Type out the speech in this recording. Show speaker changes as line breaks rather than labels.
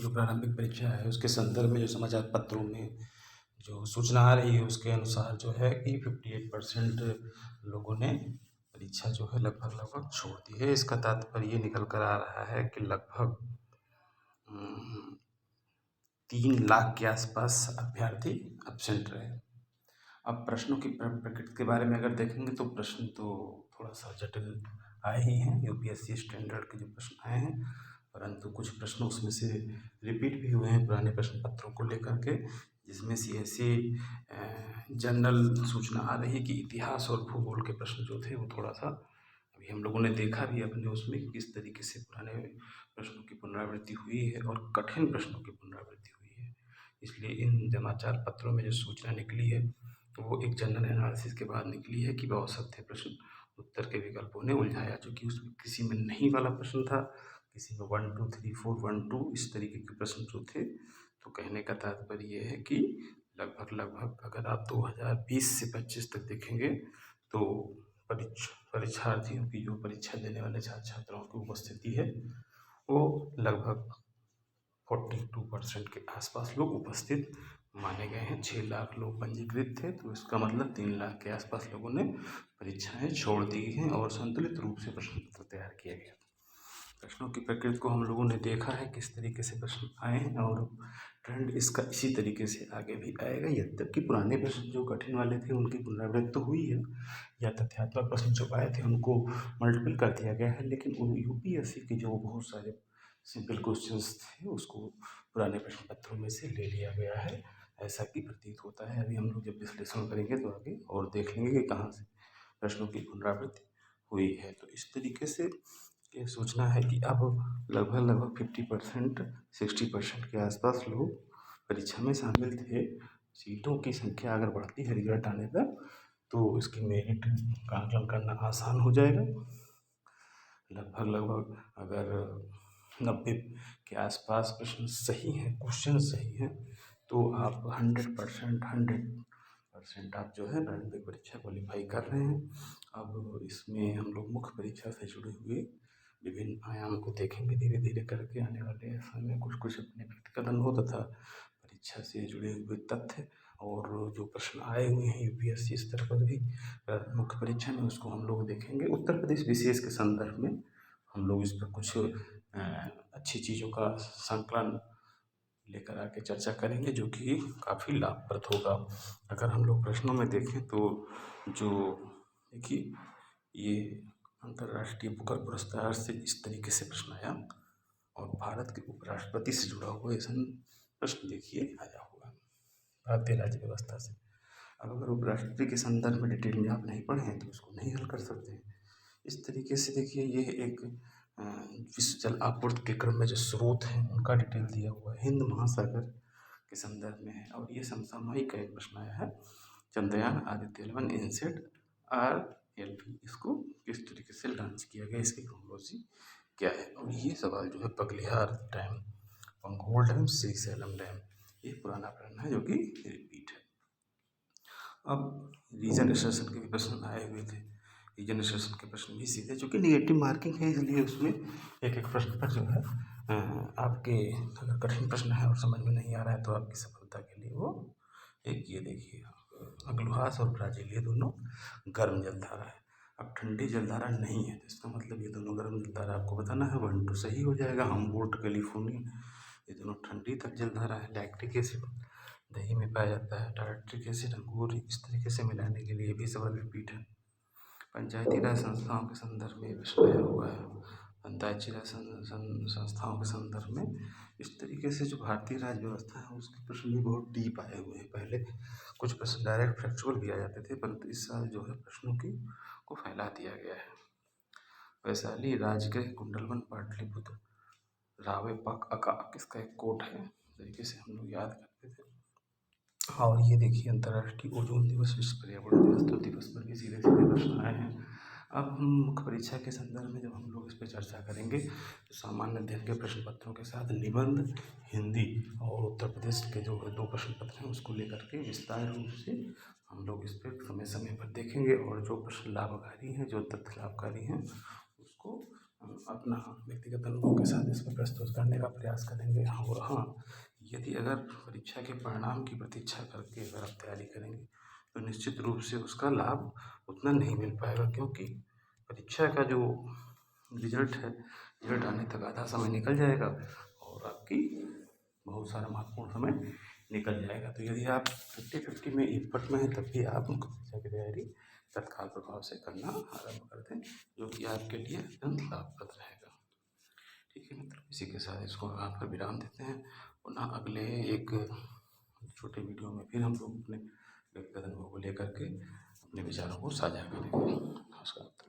जो प्रारंभिक परीक्षा है उसके संदर्भ में जो समाचार पत्रों में जो सूचना आ रही है उसके अनुसार जो है कि 58% लोगों ने परीक्षा जो है लगभग लगभग छोड़ दी है। इसका तात्पर्य ये निकल कर आ रहा है कि लगभग 3 लाख के आसपास अभ्यर्थी एब्सेंट रहे। अब प्रश्नों की प्रकृति के बारे में अगर देखेंगे तो प्रश्न तो थोड़ा सा जटिल आए ही हैं। यूपीएससी स्टैंडर्ड के जो प्रश्न आए हैं, परंतु कुछ प्रश्न उसमें से रिपीट भी हुए हैं पुराने प्रश्न पत्रों को लेकर के, जिसमें से ऐसी जनरल सूचना आ रही है कि इतिहास और भूगोल के प्रश्न जो थे वो थोड़ा सा अभी हम लोगों ने देखा भी अपने उसमें किस तरीके से पुराने प्रश्नों की पुनरावृत्ति हुई है और कठिन प्रश्नों की पुनरावृत्ति हुई है। इसलिए इन समाचार पत्रों में जो सूचना निकली है वो एक जनरल एनालिसिस के बाद निकली है कि बहुत थे प्रश्न उत्तर के विकल्पों ने उलझाया, जो कि उसमें किसी में नहीं वाला प्रश्न था, किसी में 1 2 3 4 1 2 इस तरीके के प्रश्न जो थे। तो कहने का तात्पर्य ये है कि लगभग अगर आप 2020 से 25 तक देखेंगे तो परीक्षार्थियों की जो परीक्षा देने वाले छात्र छात्राओं की उपस्थिति है वो लगभग 42% के आसपास लोग उपस्थित माने गए हैं। 6 लाख लोग पंजीकृत थे, तो इसका मतलब 3 लाख के आसपास लोगों ने परीक्षाएं छोड़ दी हैं और संतुलित रूप से प्रश्न पत्र तैयार किया गया। प्रश्नों की प्रकृति को हम लोगों ने देखा है किस तरीके से प्रश्न आए हैं और ट्रेंड इसका इसी तरीके से आगे भी आएगा। यद्यपि पुराने प्रश्न जो कठिन वाले थे उनकी पुनरावृत्ति तो हुई है, या तथ्यात्मक प्रश्न जो आए थे उनको मल्टीपल कर दिया गया है, लेकिन यूपीएससी के जो बहुत सारे सिंपल क्वेश्चंस थे उसको पुराने प्रश्न पत्रों में से ले लिया गया है, ऐसा कि प्रतीत होता है। अभी हम लोग जब विश्लेषण करेंगे तो आगे और देख लेंगे कि कहाँ से प्रश्नों की पुनरावृत्ति हुई है। तो इस तरीके से ये सूचना है कि अब लगभग 50% 60% के आसपास लोग परीक्षा में शामिल थे। सीटों की संख्या अगर बढ़ती है रिजल्ट आने तक तो इसकी मेरिट का आकलन करना आसान हो जाएगा। लगभग अगर 90 के आसपास प्रश्न सही हैं, क्वेश्चन सही हैं, तो आप 100% आप जो है प्रारंभिक परीक्षा क्वालिफाई कर रहे हैं। अब इसमें हम लोग मुख्य परीक्षा से जुड़े हुए विभिन्न आयाम को देखेंगे धीरे धीरे करके आने वाले समय में। कुछ अपने व्यक्तिगत अनुभव तथा परीक्षा से जुड़े हुए तथ्य और जो प्रश्न आए हुए हैं यूपीएससी स्तर पर भी मुख्य परीक्षा में, उसको हम लोग देखेंगे। उत्तर प्रदेश विशेष के संदर्भ में हम लोग इस पर कुछ अच्छी चीज़ों का संकलन लेकर आके चर्चा करेंगे, जो कि काफ़ी लाभप्रद होगा। अगर हम लोग प्रश्नों में देखें तो जो देखिए ये अंतर्राष्ट्रीय बुकर पुरस्कार से इस तरीके से प्रश्न आया और भारत के उपराष्ट्रपति से जुड़ा हुआ ऐसा प्रश्न देखिए आया हुआ भारतीय राज्य व्यवस्था से। अब अगर उपराष्ट्रपति के संदर्भ में डिटेल में आप नहीं पढ़े हैं तो उसको नहीं हल कर सकते हैं। इस तरीके से देखिए ये एक विश्व जल आपूर्ति के क्रम में जो स्रोत हैं उनका डिटेल दिया हुआ है, हिंद महासागर के संदर्भ में है। और ये समसामयिक का एक प्रश्न आया है, चंद्रयान आदित्य 11 इनसेट RLV इसको किस तरीके से लॉन्च किया गया, इसकी क्रोनोलॉजी क्या है। और ये सवाल जो है पगलिहार डैम, पंघोल डैम, श्रीशैलम डैम, ये पुराना प्रश्न है जो कि रिपीट है। अब रीजन एसोसिएशन के भी प्रश्न आए हुए थे, रीजन एसोसिएशन के प्रश्न भी सीधे, चूँकि निगेटिव मार्किंग है इसलिए उसमें एक एक प्रश्न पर जो है आपके अगर कठिन प्रश्न है और समझ में नहीं आ रहा है तो आपकी सफलता के लिए वो एक ये देखिए अग्लुहास और ब्राज़ील ये दोनों गर्म जलधारा है। अब ठंडी जलधारा नहीं है तो इसका मतलब ये दोनों गर्म जलधारा आपको बताना है। 1 2 सही हो जाएगा। हमबोल्ट कैलिफोर्निया ये दोनों ठंडी तक जलधारा है। लैक्टिक एसिड दही में पाया जाता है। टार्ट्रिक एसिड अंगूर, इस तरीके से मिलाने के लिए भी सवाल रिपीट है। पंचायती राज संस्थाओं के संदर्भ में प्रश्न आया हुआ है। पंचायती राज संस्थाओं के संदर्भ में इस तरीके से जो भारतीय राज्य व्यवस्था है उसके प्रश्न भी बहुत डीप आए हुए हैं। पहले कुछ प्रश्न डायरेक्ट फैक्चुअल भी आ जाते थे, परंतु इस साल जो है प्रश्नों की को फैला दिया गया है। वैशाली राजगृह कुंडलवन पाटलिपुत्र रावे पक अका किसका एक कोट है, तरीके से हम लोग याद करते थे। और ये देखिए अंतर्राष्ट्रीय ओजोन दिवस, विश्व पर्यावरण दिवस, तो दिवस पर भी सीधे सीधे प्रश्न आए हैं। अब हम मुख्य परीक्षा के संदर्भ में जब हम लोग इस पर चर्चा करेंगे तो सामान्य अध्ययन के प्रश्न पत्रों के साथ निबंध, हिंदी और उत्तर प्रदेश के जो 2 प्रश्न पत्र हैं उसको लेकर के विस्तार रूप से हम लोग इस पर समय समय पर देखेंगे और जो प्रश्न लाभकारी हैं, जो तथ्य लाभकारी हैं उसको अपना व्यक्तिगत अनुभव के साथ इसको प्रस्तुत करने का प्रयास करेंगे। और हाँ, यदि अगर परीक्षा के परिणाम की प्रतीक्षा करके अगर आप तैयारी करेंगे तो निश्चित रूप से उसका लाभ उतना नहीं मिल पाएगा, क्योंकि परीक्षा का जो रिजल्ट है, रिजल्ट आने तक आधा समय निकल जाएगा और आपकी बहुत सारा महत्वपूर्ण समय निकल जाएगा। तो यदि आप 50-50 में इकपट में हैं, तब भी आप मुख्य परीक्षा की तैयारी तत्काल प्रभाव से करना आरंभ कर दें, जो कि आपके लिए अत्यंत लाभप्रद रहेगा। ठीक है मित्रों, इसी के साथ इसको यहाँ पर विराम देते हैं। पुनः अगले एक छोटे वीडियो में फिर हम लोग अपने व्यक्तिगत अनुभव को लेकर के अपने विचारों को साझा करेंगे। नमस्कार।